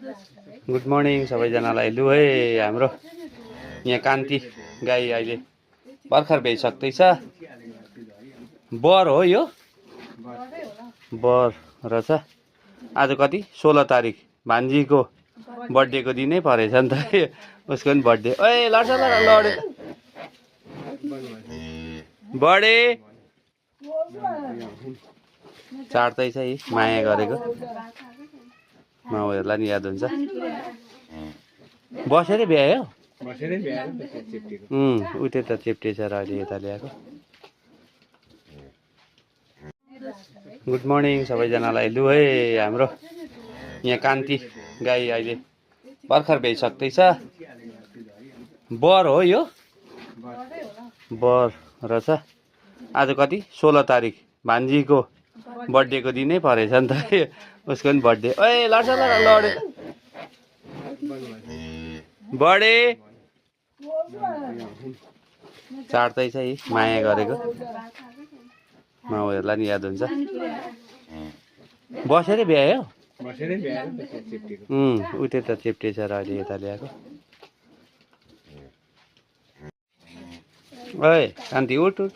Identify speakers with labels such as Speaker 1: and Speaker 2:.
Speaker 1: Good morning सबैजनालाई। लु है हाम्रो यहाँ कान्ति गाई अहिले भर्खर भइसक्दैछ। बर हो यो, बर रहेछ। आज कति 16 तारिक भान्जीको बर्थडेको दिनै परेछ नि त। उसको पनि बर्थडे। ओए लड्छ लड्यो बडे चाट्दैछ है माया गरेको। माउहरूलाई नि याद हुन्छ। बसेरै भ्यायो उतै त चेप्टेछ र अहिले यता ल्याएको। गुड मर्निङ सबैजनालाई। लु है हाम्रो यहाँ कान्ति गाई अहिले भर्खर भइसक्दैछ। बर हो यो, बर रहेछ। आज कति 16 तारिक भान्जीको बर्थडेको दिनै परेछ नि त। उसको पनि बर्थडे। ओए लड्छ लड्यो बडे चाट्दैछ है माया गरेको। माउहरूलाई नि याद हुन्छ। बसेरै भ्यायो उतै त चेप्टेछ र अहिले यता ल्याएको। ओए कान्ति उठ उठ